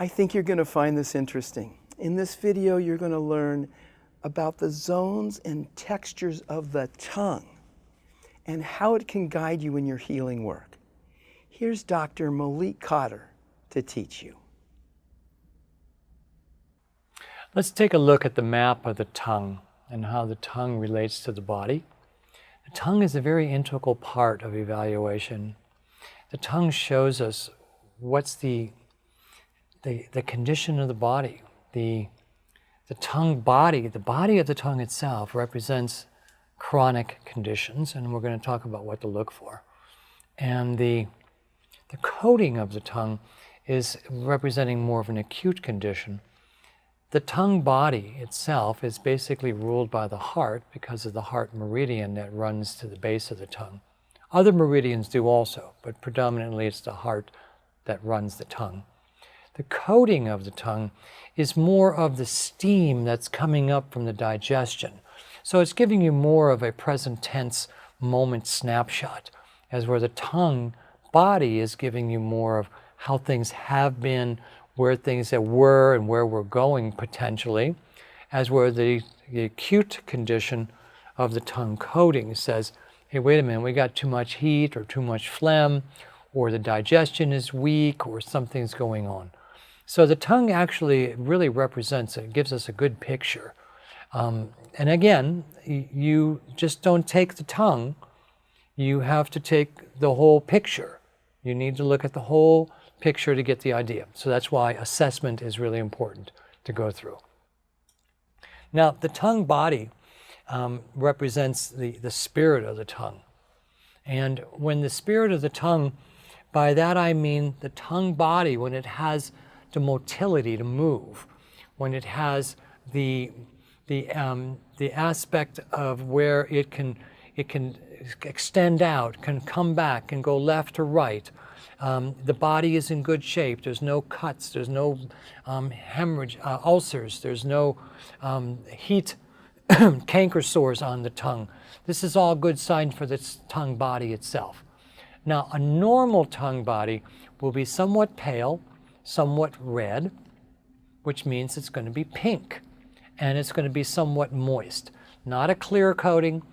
I think you're going to find this interesting. In this video, you're going to learn about the zones and textures of the tongue and how it can guide you in your healing work. Here's Dr. Malik Cotter to teach you. Let's take a look at the map of the tongue and how the tongue relates to the body. The tongue is a very integral part of evaluation. The tongue shows us what's the condition of the body. The tongue body, the body of the tongue itself represents chronic conditions, and we're going to talk about what to look for. And the coating of the tongue is representing more of an acute condition. The tongue body itself is basically ruled by the heart because of the heart meridian that runs to the base of the tongue. Other meridians do also, but predominantly it's the heart that runs the tongue. The coating of the tongue is more of the steam that's coming up from the digestion. So it's giving you more of a present tense moment snapshot, as where the tongue body is giving you more of how things have been, where things that were and where we're going potentially, as where the acute condition of the tongue coating says, hey, wait a minute, we got too much heat or too much phlegm, or the digestion is weak, or something's going on. So the tongue actually really represents it, gives us a good picture. And again, you just don't take the tongue, you have to take the whole picture. You need to look at the whole picture to get the idea. So that's why assessment is really important to go through. Now, the tongue body represents the spirit of the tongue. And when the spirit of the tongue, by that I mean the tongue body, when it has the motility to move, when it has the aspect of where it can extend out, can come back, can go left or right. The body is in good shape. There's no cuts. There's no hemorrhage, ulcers. There's no heat, canker sores on the tongue. This is all good sign for the tongue body itself. Now, a normal tongue body will be somewhat pale, somewhat red, which means it's going to be pink, and it's going to be somewhat moist. Not a clear coating,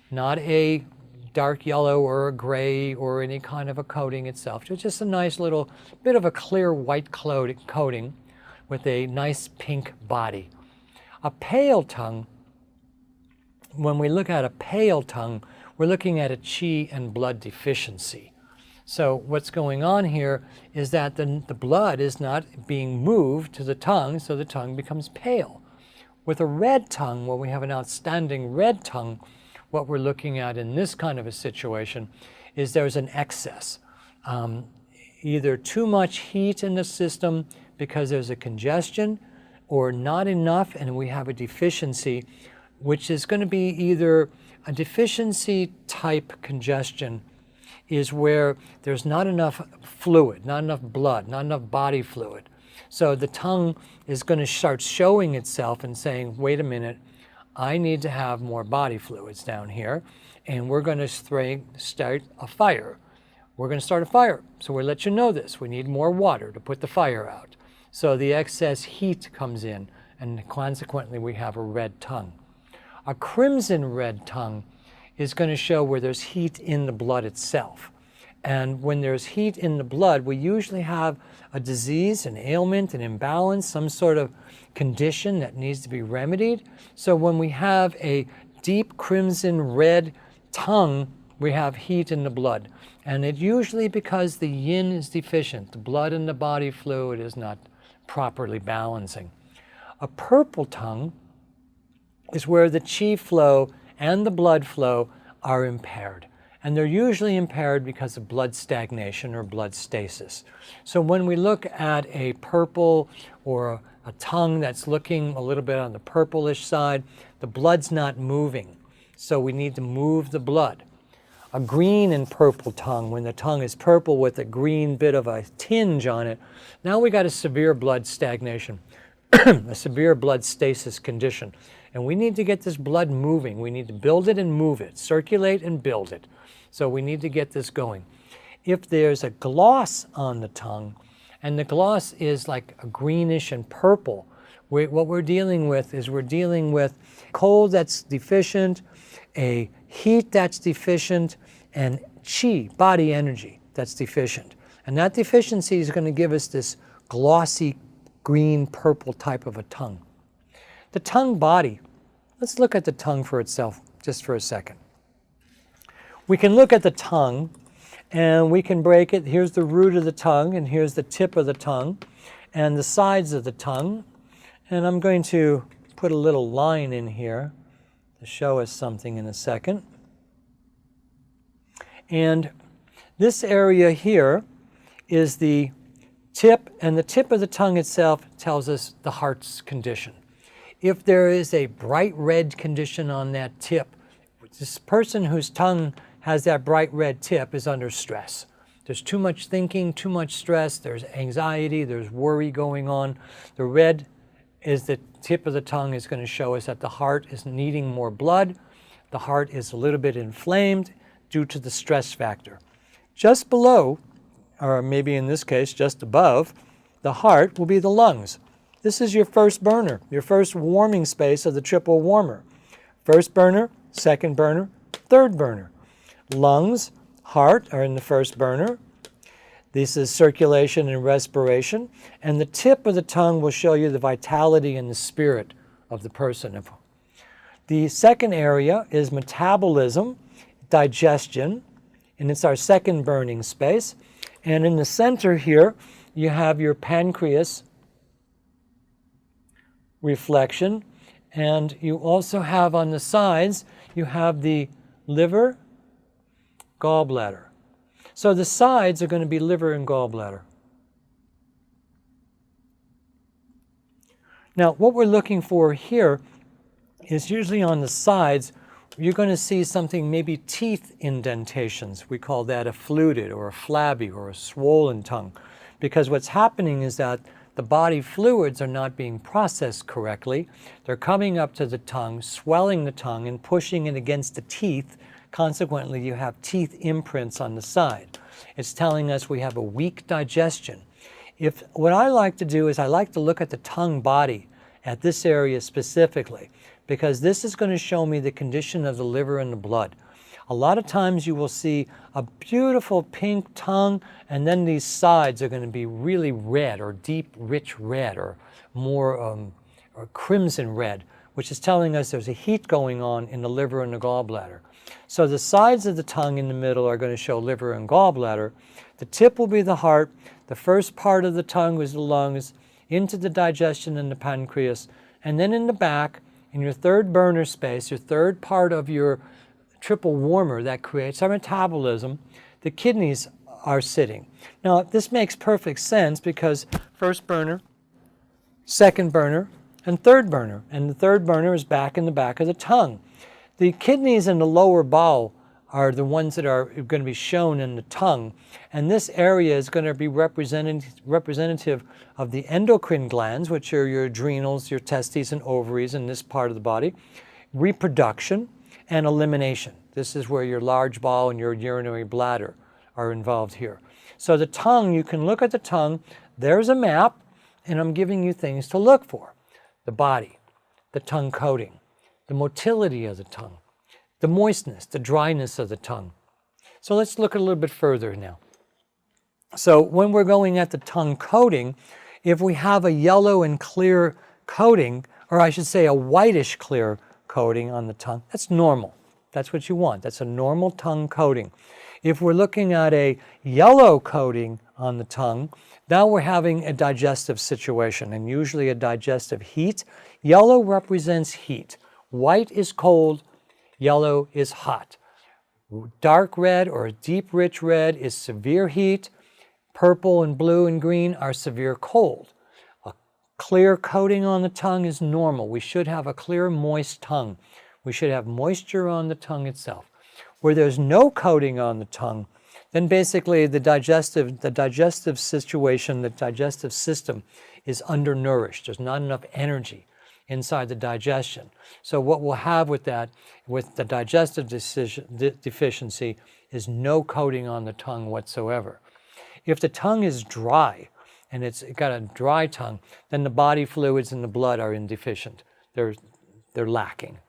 not a dark yellow or a gray or any kind of a coating itself. Just a nice little bit of a clear white coating with a nice pink body. A pale tongue, when we look at a pale tongue, we're looking at a qi and blood deficiency. So what's going on here is that the blood is not being moved to the tongue, so the tongue becomes pale. With a red tongue, where we have an outstanding red tongue, what we're looking at in this kind of a situation is there's an excess. Either too much heat in the system because there's a congestion, or not enough and we have a deficiency, which is going to be either a deficiency type congestion is where there's not enough fluid, not enough blood, not enough body fluid. So the tongue is going to start showing itself and saying, wait a minute, I need to have more body fluids down here, and we're going to start a fire. We're going to start a fire, so we'll let you know this. We need more water to put the fire out. So the excess heat comes in, and consequently we have a red tongue. A crimson red tongue is going to show where there's heat in the blood itself. And when there's heat in the blood, we usually have a disease, an ailment, an imbalance, some sort of condition that needs to be remedied. So when we have a deep crimson red tongue, we have heat in the blood. And it usually because the yin is deficient. The blood and the body fluid is not properly balancing. A purple tongue is where the qi flow and the blood flow are impaired. And they're usually impaired because of blood stagnation or blood stasis. So when we look at a purple or a tongue that's looking a little bit on the purplish side, the blood's not moving. So we need to move the blood. A green and purple tongue, when the tongue is purple with a green bit of a tinge on it, now we got a severe blood stagnation, a severe blood stasis condition. And we need to get this blood moving. We need to build it and move it, circulate and build it. So we need to get this going. If there's a gloss on the tongue, and the gloss is like a greenish and purple. What we're dealing with is we're dealing with cold that's deficient, a heat that's deficient, and chi, body energy, that's deficient. And that deficiency is going to give us this glossy green purple type of a tongue. The tongue body, let's look at the tongue for itself just for a second. We can look at the tongue and we can break it. Here's the root of the tongue and here's the tip of the tongue and the sides of the tongue. And I'm going to put a little line in here to show us something in a second. And this area here is the tip, and the tip of the tongue itself tells us the heart's condition. If there is a bright red condition on that tip, this person whose tongue has that bright red tip is under stress. There's too much thinking, too much stress, there's anxiety, there's worry going on. The red is the tip of the tongue is going to show us that the heart is needing more blood. The heart is a little bit inflamed due to the stress factor. Just below, or maybe in this case just above, the heart will be the lungs. This is your first burner, your first warming space of the triple warmer. First burner, second burner, third burner. Lungs, heart are in the first burner. This is circulation and respiration. And the tip of the tongue will show you the vitality and the spirit of the person. The second area is metabolism, digestion, and it's our second burning space. And in the center here, you have your pancreas, reflection, and you also have on the sides, you have the liver, gallbladder. So the sides are going to be liver and gallbladder. Now, what we're looking for here is usually on the sides, you're going to see something, maybe teeth indentations. We call that a fluted or a flabby or a swollen tongue. Because what's happening is that the body fluids are not being processed correctly. They're coming up to the tongue, swelling the tongue and pushing it against the teeth. Consequently, you have teeth imprints on the side. It's telling us we have a weak digestion. What I like to do is I like to look at the tongue body at this area specifically, because this is going to show me the condition of the liver and the blood. A lot of times you will see a beautiful pink tongue, and then these sides are going to be really red or deep, rich red or more or crimson red, which is telling us there's a heat going on in the liver and the gallbladder. So the sides of the tongue in the middle are going to show liver and gallbladder. The tip will be the heart. The first part of the tongue is the lungs, into the digestion and the pancreas, and then in the back, in your third burner space, your third part of your triple warmer that creates our metabolism, the kidneys are sitting. Now, this makes perfect sense because first burner, second burner, and third burner. And the third burner is back in the back of the tongue. The kidneys in the lower bowel are the ones that are going to be shown in the tongue. And this area is going to be representative of the endocrine glands, which are your adrenals, your testes and ovaries in this part of the body, reproduction, and elimination. This is where your large bowel and your urinary bladder are involved here. So the tongue, you can look at the tongue, there's a map, and I'm giving you things to look for. The body, the tongue coating, the motility of the tongue, the moistness, the dryness of the tongue. So let's look a little bit further now. So when we're going at the tongue coating, if we have a yellow and clear coating, or I should say a whitish clear coating on the tongue, that's normal. That's what you want. That's a normal tongue coating. If we're looking at a yellow coating on the tongue, now we're having a digestive situation, and usually a digestive heat. Yellow represents heat. White is cold, yellow is hot. Dark red or deep rich red is severe heat. Purple and blue and green are severe cold. A clear coating on the tongue is normal. We should have a clear, moist tongue. We should have moisture on the tongue itself. Where there's no coating on the tongue, then basically the digestive situation, the digestive system is undernourished. There's not enough energy inside the digestion. So what we'll have with that, with the digestive deficiency, is no coating on the tongue whatsoever. If the tongue is dry, and it's got a dry tongue, then the body fluids and the blood are indeficient. They're lacking.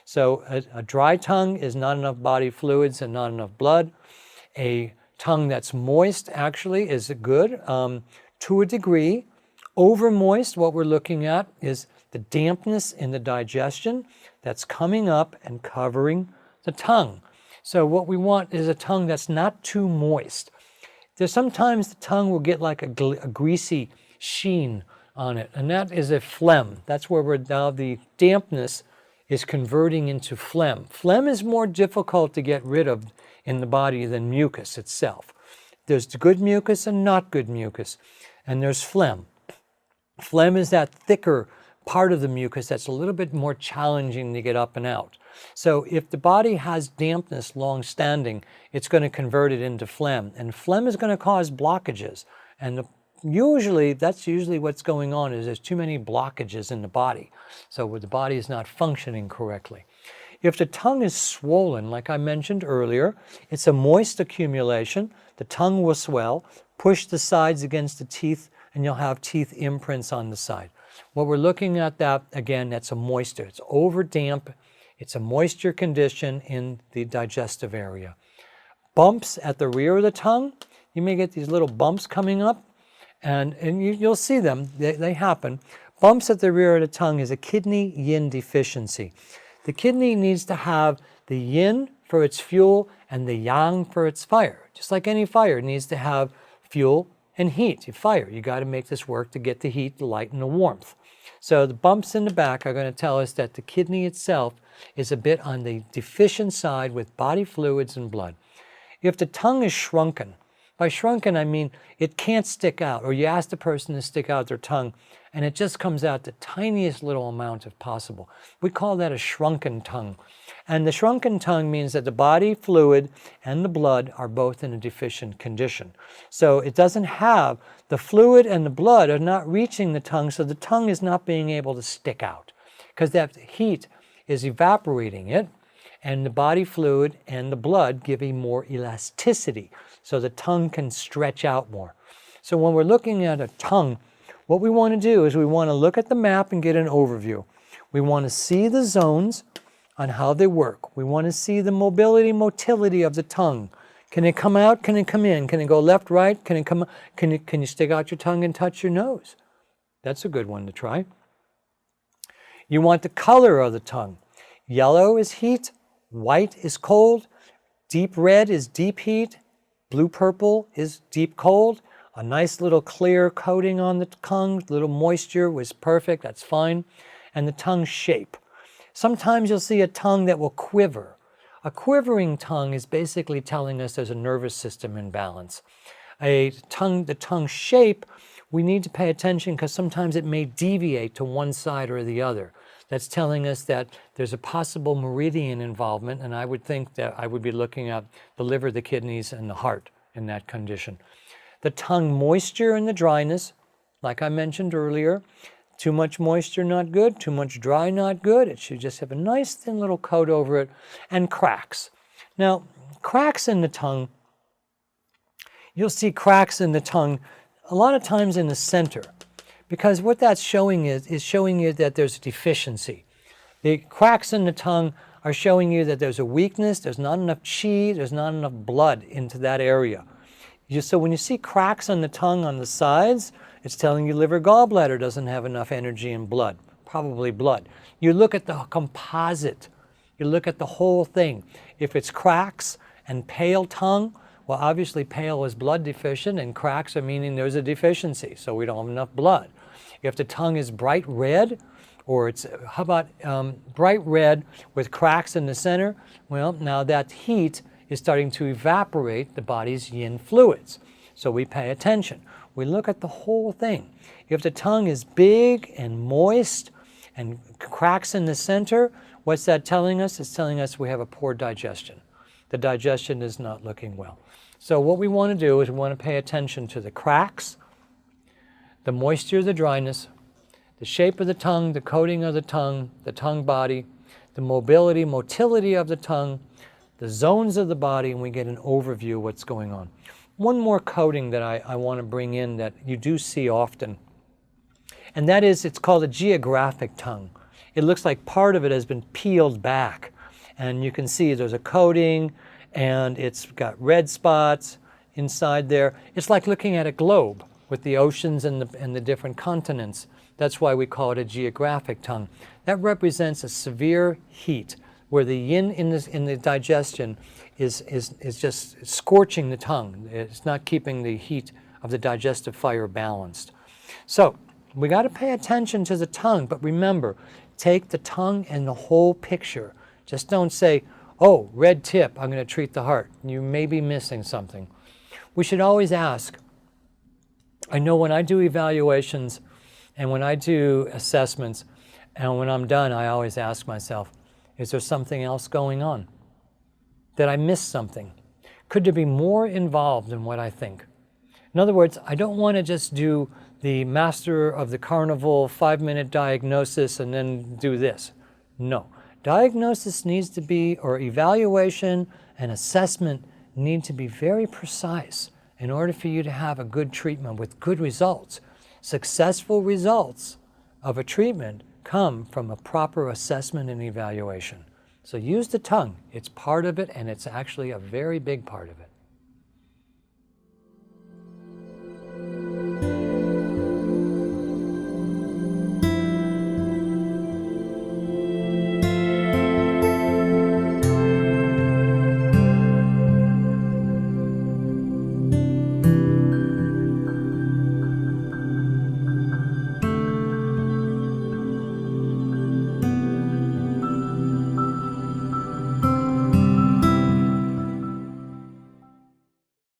So a dry tongue is not enough body fluids and not enough blood. A tongue that's moist actually is good to a degree. Over moist, what we're looking at is the dampness in the digestion that's coming up and covering the tongue. So what we want is a tongue that's not too moist. There's sometimes the tongue will get like a greasy sheen on it, and that is a phlegm. That's where now the dampness is converting into phlegm. Phlegm is more difficult to get rid of in the body than mucus itself. There's good mucus and not good mucus, and there's phlegm. Phlegm is that thicker part of the mucus that's a little bit more challenging to get up and out. So if the body has dampness long-standing, it's going to convert it into phlegm, and phlegm is going to cause blockages. And that's usually what's going on, is there's too many blockages in the body. So the body is not functioning correctly. If the tongue is swollen, like I mentioned earlier, it's a moist accumulation. The tongue will swell, push the sides against the teeth, and you'll have teeth imprints on the side. What we're looking at, that's a moisture. It's over damp. It's a moisture condition in the digestive area. Bumps at the rear of the tongue, you may get these little bumps coming up, and you'll see them, they happen. Bumps at the rear of the tongue is a kidney yin deficiency. The kidney needs to have the yin for its fuel and the yang for its fire. Just like any fire, it needs to have fuel and heat. You fire, you got to make this work to get the heat, the light, and the warmth. So the bumps in the back are going to tell us that the kidney itself is a bit on the deficient side with body fluids and blood. If the tongue is shrunken, by shrunken I mean it can't stick out, or you ask the person to stick out their tongue and it just comes out the tiniest little amount if possible. We call that a shrunken tongue. And the shrunken tongue means that the body fluid and the blood are both in a deficient condition. So it doesn't have, the fluid and the blood are not reaching the tongue, so the tongue is not being able to stick out, because that heat is evaporating it, and the body fluid and the blood give a more elasticity, so the tongue can stretch out more. So when we're looking at a tongue, what we want to do is we want to look at the map and get an overview. We want to see the zones on how they work. We want to see the motility of the tongue. Can it come out? Can it come in? Can it go left, right? Can it come? Can you stick out your tongue and touch your nose? That's a good one to try. You want the color of the tongue. Yellow is heat, white is cold, deep red is deep heat, blue purple is deep cold. A nice little clear coating on the tongue, little moisture was perfect, that's fine. And the tongue shape. Sometimes you'll see a tongue that will quiver. A quivering tongue is basically telling us there's a nervous system imbalance. The tongue shape, we need to pay attention because sometimes it may deviate to one side or the other. That's telling us that there's a possible meridian involvement, and I would think that I would be looking at the liver, the kidneys, and the heart in that condition. The tongue moisture and the dryness, like I mentioned earlier, too much moisture, not good. Too much dry, not good. It should just have a nice thin little coat over it. And cracks. Now, cracks in the tongue, you'll see cracks in the tongue a lot of times in the center, because what that's showing is showing you that there's a deficiency. The cracks in the tongue are showing you that there's a weakness, there's not enough chi, there's not enough blood into that area. So when you see cracks on the tongue on the sides, it's telling you liver gallbladder doesn't have enough energy and blood, probably blood. You look at the composite, you look at the whole thing. If it's cracks and pale tongue, well, obviously pale is blood deficient, and cracks are meaning there's a deficiency, so we don't have enough blood. If the tongue is bright red, or it's, how about bright red with cracks in the center, well, now that heat is starting to evaporate the body's yin fluids. So we pay attention. We look at the whole thing. If the tongue is big and moist and cracks in the center, what's that telling us? It's telling us we have a poor digestion. The digestion is not looking well. So what we want to do is we want to pay attention to the cracks, the moisture, the dryness, the shape of the tongue, the coating of the tongue body, the motility of the tongue, the zones of the body, and we get an overview of what's going on. one more coding that I want to bring in that you do see often, and that is, it's called a geographic tongue. It looks like part of it has been peeled back, and you can see there's a coating, and it's got red spots inside there. It's like looking at a globe with the oceans and the different continents. That's why we call it a geographic tongue. That represents a severe heat where the yin in the digestion is just scorching the tongue. It's not keeping the heat of the digestive fire balanced. So we got to pay attention to the tongue, but remember, take the tongue and the whole picture. Just don't say, oh, red tip, I'm going to treat the heart. You may be missing something. We should always ask. I know when I do evaluations and when I do assessments, and when I'm done, I always ask myself, is there something else going on? Did I miss something? Could there be more involved than what I think? In other words, I don't want to just do the master of the carnival 5-minute diagnosis and then do this. No. Diagnosis needs to be, or evaluation and assessment need to be very precise in order for you to have a good treatment with good results. Successful results of a treatment come from a proper assessment and evaluation. So use the tongue. It's part of it, and it's actually a very big part of it.